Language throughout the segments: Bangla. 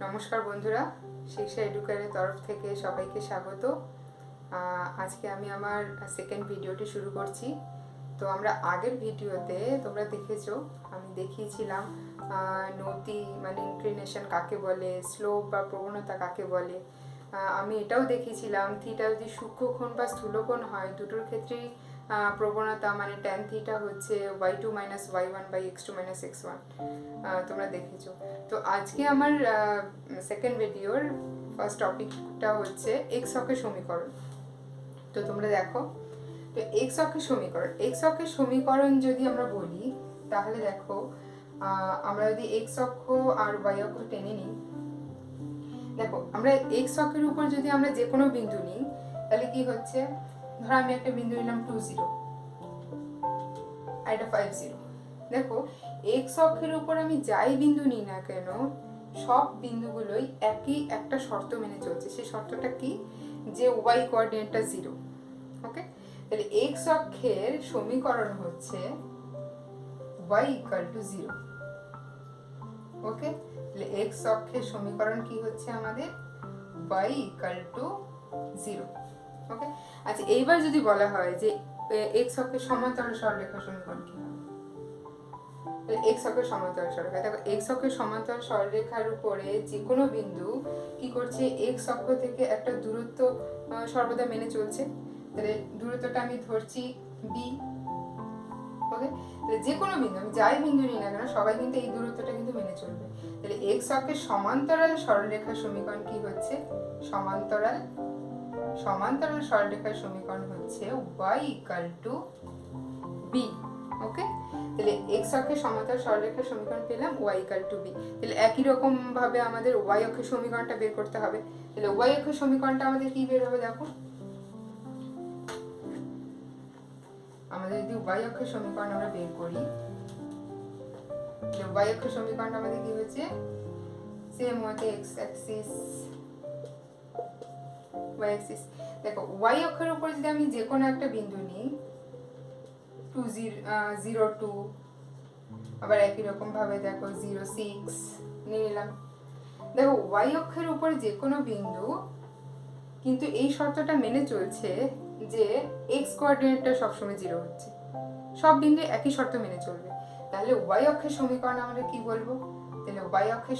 নমস্কার বন্ধুরা, শিক্ষা এডুকেয়ারের তরফ থেকে সবাইকে স্বাগত। আজকে আমি আমার সেকেন্ড ভিডিওটি শুরু করছি। তো আমরা আগের ভিডিওতে তোমরা দেখেছো আমি দেখিয়েছিলাম নতি মানে ইনক্লিনেশন কাকে বলে, স্লোপ বা প্রবণতা কাকে বলে। আমি এটাও দেখিয়েছিলাম থিটা যদি সূক্ষ্মকোণ বা স্থূলকোণ হয় দুটোর ক্ষেত্রেই প্রবণতা মানে ট্যান থিটা হচ্ছে y2 minus y1 by x2 minus x1, তোমরা দেখেছো। তো আজকে আমার সেকেন্ড ভিডিওর ফার্স্ট টপিকটা হচ্ছে এক্স অক্ষের সমীকরণ। তো তোমরা দেখো, তো এক্স অক্ষের সমীকরণ যদি আমরা বলি তাহলে দেখো, আমরা যদি এক্স অক্ষ আর ওয়াই অক্ষ টেনে নিই, দেখো আমরা এক্স অক্ষের উপর যদি আমরা যে কোনো বিন্দু নিই তাহলে কি হচ্ছে, ধরো আমি একটা বিন্দু নিলাম 2 0 আর এটা 5 0। দেখো এক্স অক্ষের উপর আমি যাই বিন্দু নিই না কেন সব বিন্দুগুলোই একই একটা শর্ত মেনে চলছে। সেই শর্তটা কি, যে ওয়াই কোঅর্ডিনেটটা 0। ওকে, তাহলে এক্স অক্ষের সমীকরণ হচ্ছে y ইকুয়াল টু 0। ওকে, তাহলে এক্স অক্ষের সমীকরণ কি হচ্ছে আমাদের y ইকুয়াল টু 0। ওকে, আচ্ছা এইবার যদি বলা হয় যে এক্স অক্ষের সমান্তরাল সরলরেখার সমীকরণ কি হবে, এক্স অক্ষের সমান্তরাল সরলরেখা, দেখো এক্স অক্ষের সমান্তরাল সরলরেখার উপরে যে কোনো বিন্দু কি করছে, এক্স অক্ষ থেকে একটা দূরত্ব সর্বদা মেনে চলছে। তাহলে দূরত্বটা আমি ধরছি বি। ওকে, তাহলে যে কোনো বিন্দু আমি যাই বিন্দু নিই না কেন সবাই কিন্তু এই দূরত্বটা কিন্তু মেনে চলবে। তাহলে এক্স অক্ষের সমান্তরাল সরলরেখার সমীকরণ কি হচ্ছে, সমান্তরাল সরলরেখার সমীকরণ হচ্ছে y ইকুয়াল টু বি। ওকে, তাহলে এক্স অক্ষের সমান্তরাল সরলরেখার সমীকরণ পেলাম y ইকুয়াল টু বি। তাহলে একই রকম ভাবে আমাদের y অক্ষের সমীকরণটা বের করতে হবে। তাহলে y অক্ষের সমীকরণটা আমাদের কি বের হবে, দেখো আমাদের যদি y অক্ষের সমীকরণ আমরা বের করি, তাহলে y অক্ষের সমীকরণটা আমাদের কি হচ্ছে, সেম হচ্ছে x অ্যাক্সিস y অ্যাক্সিস। দেখো y অক্ষের উপর যদি আমি যে কোনো একটা বিন্দু নিই 2 0 2, আবার একই রকম ভাবে দেখো 0 6 নিয়ে নিলাম। দেখো y অক্ষের উপর যে কোনো বিন্দু কিন্তু এই শর্তটা মেনে চলছে যে x কোঅর্ডিনেটটা সবসময় 0 হচ্ছে, সব বিন্দু একই শর্ত মেনে চলবে। তাহলে y অক্ষের সমীকরণ আমরা কি বলবো, তাহলে y অক্ষের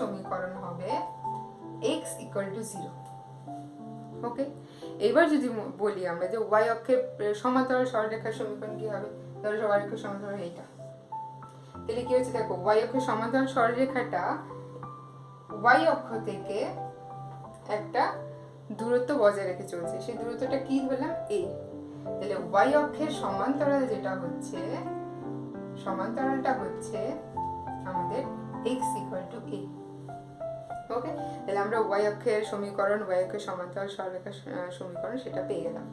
সমীকরণ হবে x ইকুয়াল টু 0। ওকে, এবার যদি বলি আমরা যে y অক্ষের সমান্তরাল সরলরেখার সমীকরণ কি হবে, ধরো y অক্ষের সমান্তরাল এইটা, তাহলে কি হচ্ছে, দেখো y অক্ষের সমান্তরাল সরলরেখাটা y অক্ষ থেকে একটা দূরত্ব বজায় রেখে চলছে, সেই দূরত্বটা কি ধরলাম a। তাহলে y অক্ষের সমান্তরাল যেটা হচ্ছে, সমান্তরালটা হচ্ছে আমাদের x ইকুয়াল টু a। ওকে, তাহলে আমরা y অক্ষের সমীকরণ, y অক্ষের সমান্তরাল সরলরেখার সমীকরণ সেটা পেয়ে গেলাম।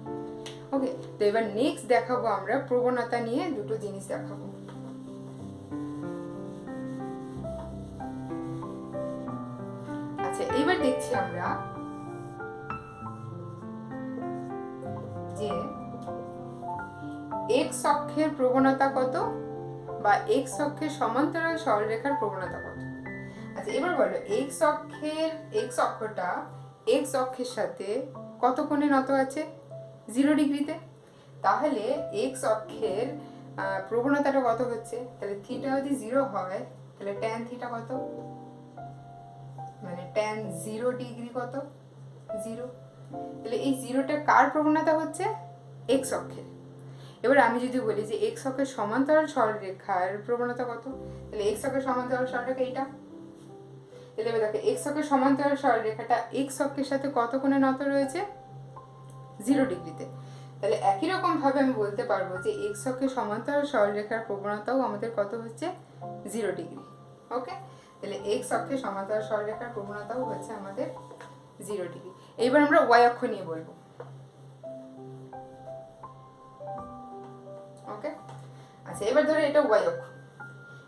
ওকে, তো এবার নেক্সট দেখাবো আমরা প্রবণতা নিয়ে দুটো জিনিস দেখাবো। আচ্ছা এবার দেখছি আমরা যে x অক্ষের প্রবণতা কত বা x অক্ষের সমান্তরাল সরলরেখার প্রবণতা কত। আচ্ছা এবার বলো x অক্ষটা x অক্ষের সাথে কত কোণে নত আছে, 0 ডিগ্রিতে। তাহলে x অক্ষের প্রবণতাটা কত হচ্ছে, তাহলে থিটা যদি 0 হয় তাহলে tan থিটা কত, মানে tan 0 ডিগ্রি কত, 0। তাহলে এই 0টা কার প্রবণতা হচ্ছে, x অক্ষের। এবার আমি যদি বলি যে x অক্ষের সমান্তরাল সরলরেখার প্রবণতা কত, তাহলে x অক্ষের সমান্তরাল সরলরেখা এইটা। তাহলে এবার দেখো x অক্ষের সমান্তরাল সরলরেখাটা x অক্ষের সাথে কত কোণে নত রয়েছে, 0 ডিগ্রিতে। তাহলে একই রকম ভাবে আমি বলতে পারবো যে x অক্ষের সমান্তরাল সরলরেখার প্রবণতাও আমাদের কত হচ্ছে, 0 ডিগ্রি। ওকে, তাহলে x অক্ষের সমান্তরাল সরলরেখার প্রবণতাও হচ্ছে আমাদের 0 ডিগ্রি। এবার আমরা y অক্ষ নিয়ে বলবো। ওকে, আচ্ছা এবার ধরো এটা y অক্ষ।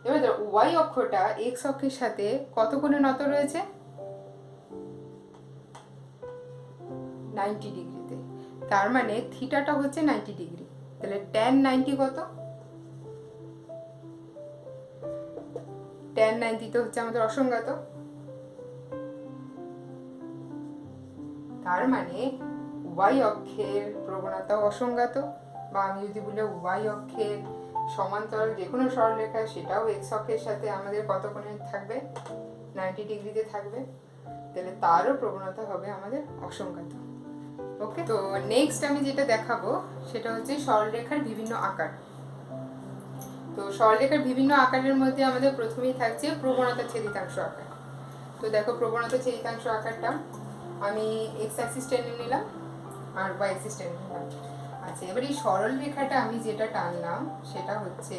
এবার ধরো y অক্ষটা x অক্ষের সাথে কত কোণে নত রয়েছে, 90 ডিগ্রিতে। তার মানে থিটাটা হচ্ছে 90 ডিগ্রি। তাহলে tan 90 কত, tan 90 হচ্ছে আমাদের অসংজ্ঞাত। তার মানে y অক্ষের প্রবণতা অসংজ্ঞাত, বা আমি যদি বলি y অক্ষের সমান্তরাল যে কোনো সরলরেখা সেটাও x অক্ষের সাথে আমাদের কত কোণে থাকবে, 90 ডিগ্রিতে থাকবে, তাহলে তারও প্রবণতা হবে আমাদের অসংজ্ঞাত। ওকে, তো নেক্সট আমি যেটা দেখাবো সেটা হচ্ছে সরলরেখার বিভিন্ন আকার। তো সরলরেখার বিভিন্ন আকারের মধ্যে আমাদের প্রথমেই থাকছে প্রবণতা ছেদিতাংশ আকার। তো দেখো প্রবণতা ছেদিতাংশ আকারটা আমি x অ্যাক্সিস টেনে নিলাম আর y অ্যাক্সিস টেনে নিলাম। আচ্ছা, এবার এই সরল রেখাটা আমি যেটা টানলাম সেটা হচ্ছে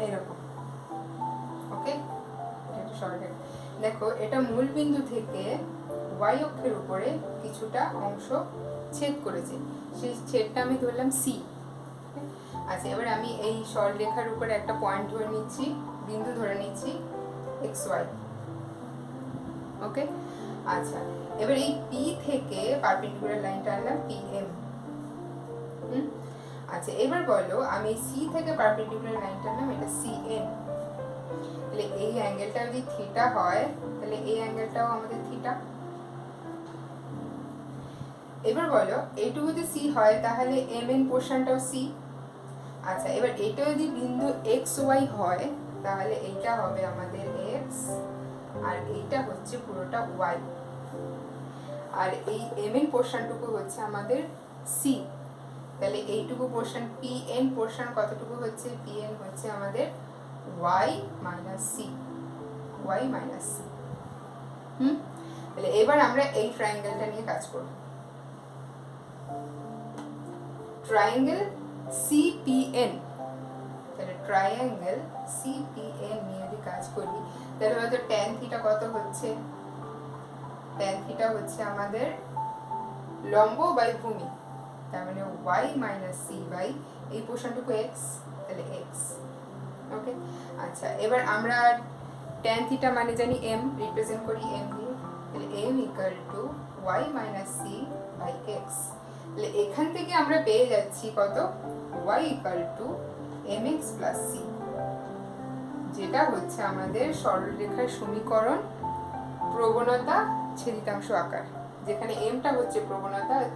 এরকম। ওকে, এটা সরল রেখা। দেখো এটা মূল বিন্দু থেকে y অক্ষের উপরে কিছুটা অংশ ছেদ করেছে, সেই ছেদটা আমি ধরলাম c। আচ্ছা, এবার আমি এই সরল রেখার উপরে একটা পয়েন্ট ধরে নিচ্ছি, বিন্দু ধরে নিচ্ছি xy। ওকে, আচ্ছা, এবার এই P থেকে পারপেন্ডিকুলার লাইনটা আনলাম PM। আচ্ছা, এবার বলো আমি C থেকে পারপেন্ডিকুলার লাইনটা আনলাম এটা CN। তাহলে এই অ্যাঙ্গেলটা যদি থিটা হয় তাহলে এই অ্যাঙ্গেলটাও আমাদের থিটা। এবার বলো এইটুকু যদি C হয় তাহলে MN পোরশনটাও C। আচ্ছা, এবার এটা যদি বিন্দু XY হয় তাহলে এইটা হবে আমাদের X আর এইটা হচ্ছে পুরোটা Y, আর এই MN পোরশনটুকু হচ্ছে আমাদের C। তাহলে এইটুকু পোরশন PN পোরশন কতটুকু হচ্ছে, PN হচ্ছে আমাদের Y - C, Y - C। তাহলে এবার আমরা এই ট্রায়াঙ্গেলটা নিয়ে কাজ করব। ট্রায়াঙ্গেল CPN, তাহলে ট্রায়াঙ্গেল CPN নিয়ে যদি কাজ করি তাহলে হয়তো tan থিটা কত হচ্ছে, tan থিটা হচ্ছে আমাদের লম্ব বাই ভূমি, তার মানে y - c বাই এই পোরশনটুকু x, তাহলে x। ওকে, আচ্ছা, এবার আমরা tan থিটা মানে জানি m, রিপ্রেজেন্ট করি m দিয়ে, তাহলে m = y - c by x। তাহলে এখান থেকে আমরা পেয়ে যাচ্ছি কত, y = mx + c, যেটা হচ্ছে আমাদের সরলরেখার সমীকরণ প্রবণতা ছেদিতাংশ আকার, যেখানে mটা হচ্ছে প্রবণতা আর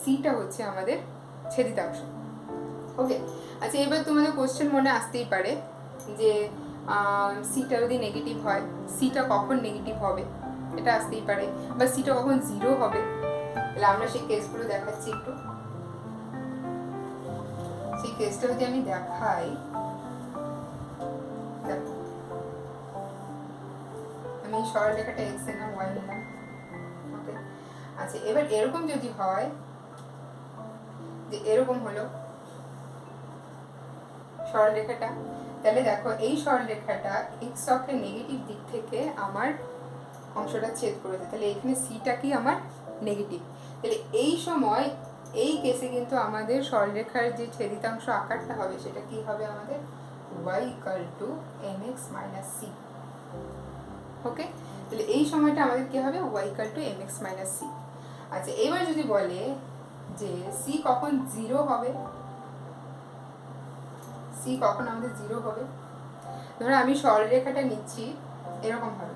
cটা হচ্ছে আমাদের ছেদিতাংশ। ওকে, আচ্ছা, এবার তোমাদের কোশ্চেন মনে আসতেই পারে যে সিটা যদি নেগেটিভ হয়, সিটা কখন নেগেটিভ হবে, এটা আসতেই পারে, বা সিটা কখন 0 হবে। তাহলে আমরা সেই কেসগুলো দেখাচ্ছি একটু। সেই কেসটা যদি আমি দেখাই, দেখো আমি সরলরেখাটা x নিলাম, y নিলাম। ওকে, আচ্ছা, এবার এরকম যদি হয় যে এরকম হলো সরলরেখাটা, তাহলে দেখো এই সরলরেখাটা x অক্ষের নেগেটিভ দিক থেকে আমার অংশটা ছেদ করেছে, তাহলে এখানে সিটা কি আমার নেগেটিভ। তাহলে এই সময় এই কেসে কিন্তু আমাদের সরলরেখার যে ছেদিতাংশ আকারটা হবে সেটা কি হবে আমাদের y = mx - c। ওকে, তাহলে এই সময়টা আমাদের কি হবে, y = mx - c। আচ্ছা, এবার যদি বলে যে c কখন 0 হবে, c কখন আমাদের 0 হবে, ধরো আমি সরলরেখাটা নিচ্ছি এরকম ভাবে,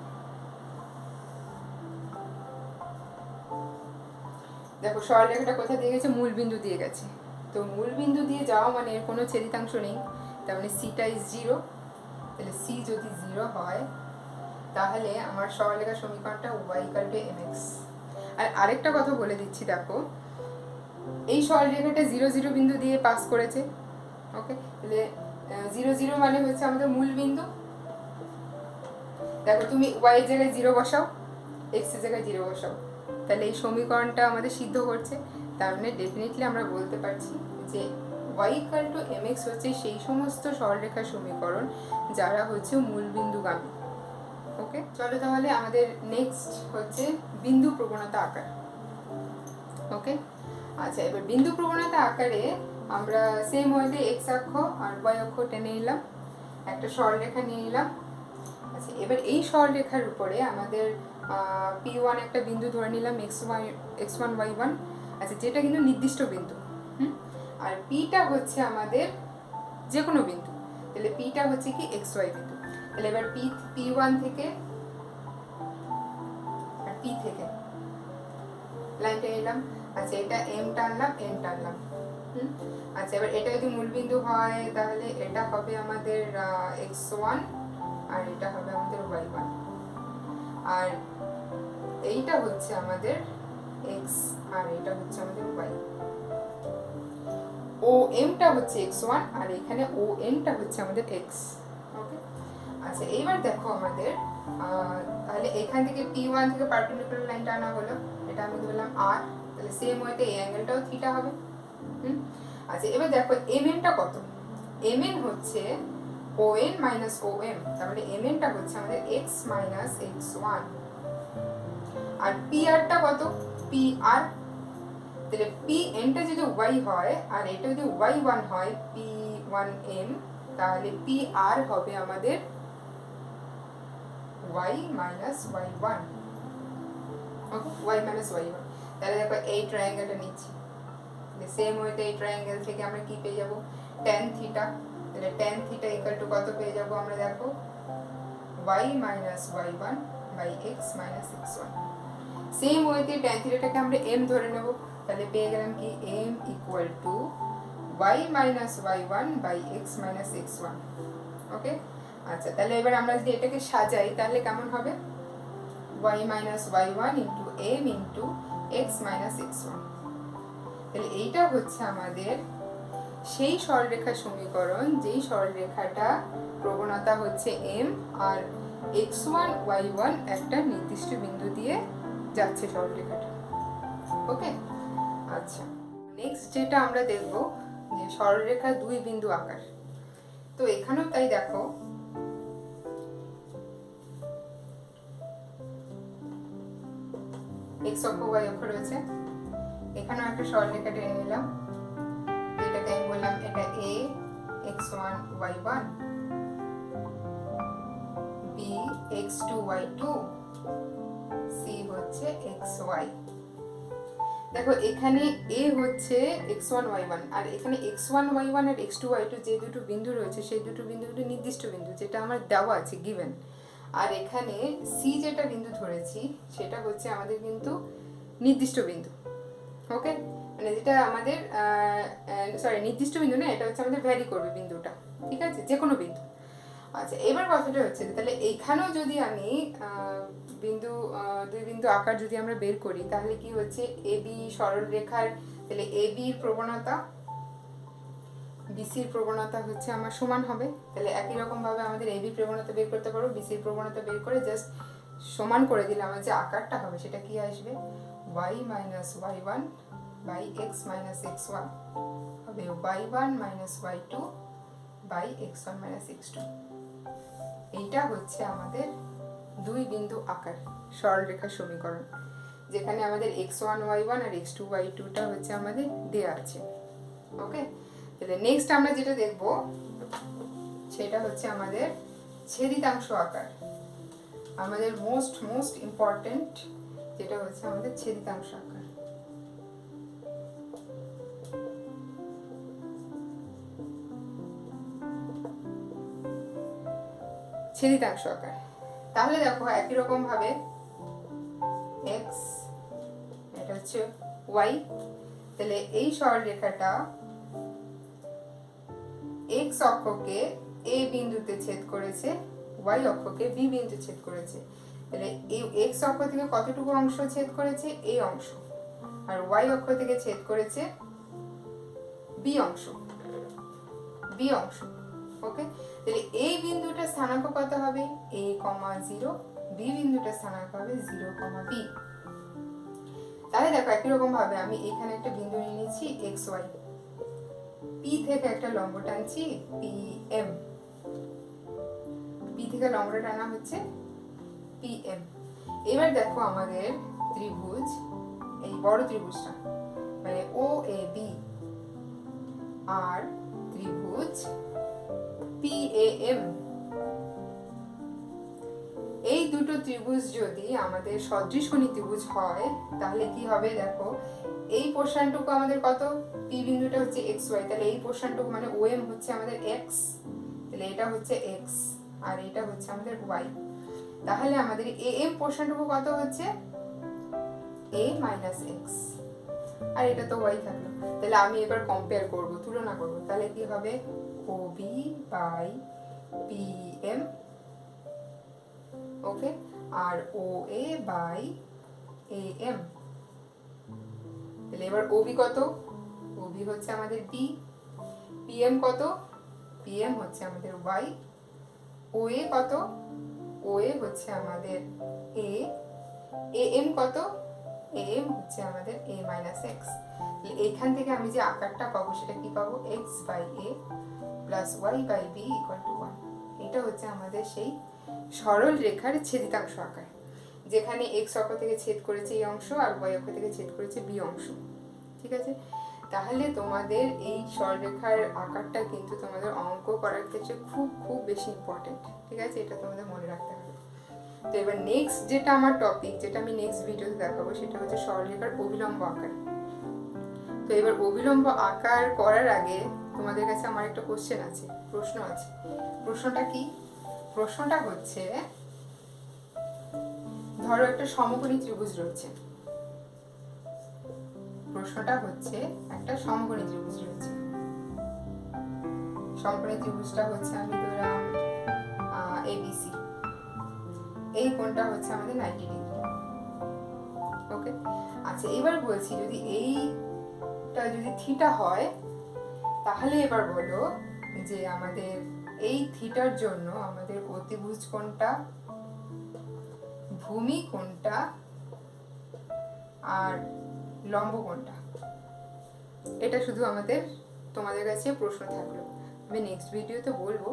দেখো সরলরেখাটা কোথা দিয়ে গেছে, মূল বিন্দু দিয়ে গেছে। তো মূল বিন্দু দিয়ে যাওয়া মানে এর কোনো ছেদিতাংশ নেই, তার মানে সিটা ইজ 0। তাহলে সি যদি 0 হয় তাহলে আমার সরলরেখার সমীকরণটা y = mx। আর আরেকটা কথা বলে দিচ্ছি, দেখো এই সরলরেখাটা 0 0 বিন্দু দিয়ে পাস করেছে। ওকে, তাহলে 0 0 মানে হচ্ছে আমাদের মূল বিন্দু। দেখো তুমি y এর জায়গায় 0 বসাও, x এর জায়গায় 0 বসাও, তাহলে এই সমীকরণটা আমাদের সিদ্ধ করছে। তার মানে ডেফিনেটলি আমরা বলতে পারছি যে y = mx হচ্ছে সেই সমস্ত সরলরেখার সমীকরণ যারা হচ্ছে মূলবিন্দুগামী। ওকে, চলো তাহলে আমাদের নেক্সট হচ্ছে বিন্দু প্রবণতা আকার। ওকে, আচ্ছা, এবার বিন্দু প্রবণতা আকারে আমরা সেম ওয়েতে x অক্ষ আর y অক্ষ টেনে নিলাম, একটা সরলরেখা নিয়ে নিলাম। আচ্ছা, এবার এই সরলরেখার উপরে আমাদের P1 একটা বিন্দু ধরে নিলাম, x1 y1। আচ্ছা, যেটা কিন্তু নির্দিষ্ট বিন্দু। আর Pটা হচ্ছে আমাদের যে কোনো বিন্দু, তাহলে পিটা হচ্ছে কি এক্স ওয়াই বিন্দু। তাহলে এবার P1 থেকে আর P থেকে লাইন টেনে নিলাম। আচ্ছা, এটা M টানলাম, N টানলাম। আচ্ছা, এবার এটা যদি মূলবিন্দু হয় তাহলে এটা হবে আমাদের x1 আর এটা হবে আমাদের y1, আর এইটা হচ্ছে আমাদের x আর এটা হচ্ছে আমাদের y। OM টা হচ্ছে x1 আর এখানে ON টা হচ্ছে আমাদের x। ওকে, আচ্ছা এইবার দেখো আমাদের তাহলে এখান থেকে P1 থেকে পারপেন্ডিকুলার লাইন টানা হলো, এটা আমি ধরলাম r, তাহলে সেম ওয়েতে এই অ্যাঙ্গেলটাও থিটা হবে। আচ্ছা, এবার দেখো mn টা কত? mn হচ্ছে ON minus OM, তাহলে mn টা হচ্ছে আমাদের x minus x1, আর PR টা কত? PR, তাহলে Pn টা যদি y হয় আর এটা যদি y1 হয় P1m, তাহলে PR হবে আমাদের y minus y1। ওকে, y minus y1। তাহলে দেখো এই ট্রায়াঙ্গেলটা নিচ্ছি, সেম ওয়েতে এই ট্রায়াঙ্গেল থেকে আমরা কি পেয়ে যাব? tan theta. তাহলে tan থিটা ইকুয়াল টু কত পেয়ে যাব আমরা? দেখো y minus y1 by x minus x1। Same ওয়েতে tan থিটাটাকে আমরা m ধরে নেব, তাহলে পেয়ে গেলাম কি m equal to y minus y1 by x minus x1। ওকে, আচ্ছা তাহলে এবার আমরা যদি এটাকে সাজাই তাহলে কেমন হবে? y minus y1 into m into x minus x1। তাহলে এইটা হচ্ছে আমাদের সেই সরলরেখার সমীকরণ যেই সরলরেখাটা প্রবণতা হচ্ছে m আর x1 y1 একটা নির্দিষ্ট বিন্দু দিয়ে যাচ্ছে সরলরেখাটা। ওকে, আচ্ছা নেক্সট যেটা আমরা দেখব যে সরলরেখা দুই বিন্দু আকার। তো এখানেও তাই দেখো x অক্ষ y অক্ষ রয়েছে, এখানেও একটা সরলরেখা টেনে নিলাম, এটাকে আমি বললাম এটা a x1 y1, b x2 y2, c হচ্ছে xy। দেখো এখানে a হচ্ছে x1 y1 আর এখানে x1 y1 আর x2 y2 যে দুটো বিন্দু রয়েছে সেই দুটো বিন্দু হলো নির্দিষ্ট বিন্দু যেটা আমার দেওয়া আছে গিভেন, আর এখানে c যেটা বিন্দু ধরেছি সেটা হচ্ছে আমাদের কিন্তু নির্দিষ্ট বিন্দু। ওকে, মানে যেটা আমাদের সরি নির্দিষ্ট বিন্দু না, এটা হচ্ছে আমাদের ভ্যারি করবে বিন্দুটা, ঠিক আছে, যে কোনো বিন্দু। আচ্ছা এবার কথাটা হচ্ছে তাহলে এইখানেও যদি আমি বিন্দু দুই বিন্দু আকার যদি আমরা বের করি তাহলে কি হচ্ছে AB সরল রেখার, তাহলে AB এর প্রবণতা BC এর প্রবণতা হচ্ছে আমার সমান হবে। তাহলে একই রকম ভাবে আমাদের AB প্রবণতা বের করতে পারবো, BC এর প্রবণতা বের করে জাস্ট সমান করে দিলে আমার যে আকারটা হবে সেটা কি আসবে? y minus y1 by x minus x1 হবে y1 minus y2 by x1 minus x2। এইটা হচ্ছে আমাদের দুই বিন্দু আকার সরলরেখার সমীকরণ, যেখানে আমাদের x1 y1 আর x2 y2 টা হচ্ছে আমাদের দেয়া আছে। ওকে, তাহলে নেক্সট আমরা যেটা দেখব সেটা হচ্ছে আমাদের ছেদিতাংশ আকার। আমাদের মোস্ট ইম্পর্টেন্ট যেটা হচ্ছে আমাদের ছেদিতাংশ আকার। ছেদিতাংশ আকার, তাহলে দেখো একই রকম ভাবে x এটা হচ্ছে y, তাহলে এই সরলরেখাটা x অক্ষকে a বিন্দুতে ছেদ করেছে, y অক্ষকে b বিন্দুতে ছেদ করেছে। তাহলে এই x অক্ষ থেকে কতটুকু অংশ ছেদ করেছে? a অংশ, আর y অক্ষ থেকে ছেদ করেছে b অংশ। ওকে, তাহলে a বিন্দুটার স্থানাঙ্ক কত হবে? a, 0, b বিন্দুটার স্থানাঙ্ক হবে 0, b। তাহলে দেখো একই রকম ভাবে আমি এখানে একটা বিন্দু নিয়ে নিচ্ছি xy, p থেকে একটা লম্ব টানছি pm, p থেকে লম্বটা টানা হচ্ছে pm। এবার দেখো আমাদের ত্রিভুজ, এই বড় ত্রিভুজটা মানে OAB আর ত্রিভুজ PAM, এই দুটো ত্রিভুজ যদি আমাদের সদৃশকোণী ত্রিভুজ হয় তাহলে কি হবে? দেখো এই পোর্শনটুকু আমাদের কত? P বিন্দুটা হচ্ছে xy, তাহলে এই পোর্শনটুকু মানে OM হচ্ছে আমাদের x, তাহলে এটা হচ্ছে এক্স আর এটা হচ্ছে আমাদের ওয়াই। তাহলে আমাদের এ এম পোর্শনটুকু কত হচ্ছে এ মাইনাস এক্স, আর এটা তো ওয়াই থাকলো। তাহলে আমি এবার কম্পেয়ার করব, তুলনা করব। তাহলে কি হবে O B by P M, okay, আর O A by A M. তাহলে এবার ওবি কত, ওবি হচ্ছে আমাদের বি, পিএম কত, পিএম হচ্ছে আমাদের ওয়াই, ওএ কত, ওএ হচ্ছে আমাদের এ, এএম কত, এএম হচ্ছে আমাদের এ মাইনাস এক্স। এখান থেকে আমি যে আকারটা পাবো সেটা কি পাবো, X by A plus Y by B equal to 1। এটা হচ্ছে আমাদের সেই সরল রেখার ছেদিতাংশ আকার, যেখানে এক্স অক্ষ থেকে ছেদ করেছে এই অংশ আর ওয়াই অক্ষ থেকে ছেদ করেছে বি অংশ। ঠিক আছে, তাহলে তোমাদের এই সরলরেখার আকারটা কিন্তু তোমাদের অঙ্ক করার ক্ষেত্রে খুব খুব বেশি ইম্পর্টেন্ট। ঠিক আছে, এটা তোমাদের মনে রাখতে হবে। তো এবার নেক্সট যেটা আমার টপিক, যেটা আমি নেক্সট ভিডিওতে দেখাবো, সেটা হচ্ছে সরলরেখার অবিলম্ব আকার। তো এবার অবিলম্ব আকার করার আগে তোমাদের কাছে আমার একটা কোশ্চেন আছে, প্রশ্ন আছে। প্রশ্নটা কি, প্রশ্নটা হচ্ছে ধরো একটা সমকোণী ত্রিভুজ রয়েছে, প্রশ্নটা হচ্ছে একটা সমকোণী ত্রিভুজ রয়েছে, সমকোণী ত্রিভুজটা হচ্ছে আমি ধরলাম এবিসি, এই কোণটা হচ্ছে আমাদের 90 ডিগ্রি। ওকে, আচ্ছা এবার বলছি যদি এইটা যদি থিটা হয়, তাহলে এবার বলো যে আমাদের এই থিটার জন্য আমাদের অতিভুজ কোণটা, ভূমি কোণটা আর লম্ব কোণটা, এটা শুধু আমাদের তোমাদের কাছে প্রশ্ন থাকলো, আমি নেক্সট ভিডিওতে বলবো।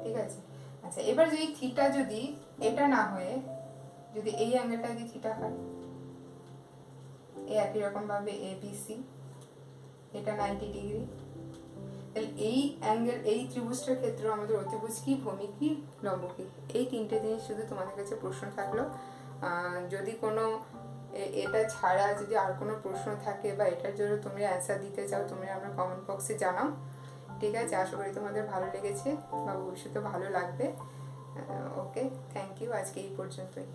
ঠিক আছে, আচ্ছা এবার যদি থিটা যদি এটা না হয়ে যদি এই অ্যাঙ্গেলটা যদি থিটা হয়, এই একই রকম ভাবে এবিসি এটা 90 ডিগ্রি, তাহলে এই অ্যাঙ্গেল, এই ত্রিভুজটার ক্ষেত্রে আমাদের অতিভুজ কি, ভূমি কি, লম্ব কি, এই তিনটে জিনিস শুধু তোমাদের কাছে প্রশ্ন থাকলো। যদি কোনো এটা ছাড়া যদি আর কোনো প্রশ্ন থাকে বা এটার জন্য তোমরা অ্যান্সার দিতে চাও, তোমরা আমার কমেন্ট বক্সে জানাও। ঠিক আছে, আশা করি তোমাদের ভালো লেগেছে বা ভবিষ্যতে ভালো লাগবে। ওকে, থ্যাংক ইউ, আজকে এই পর্যন্তই।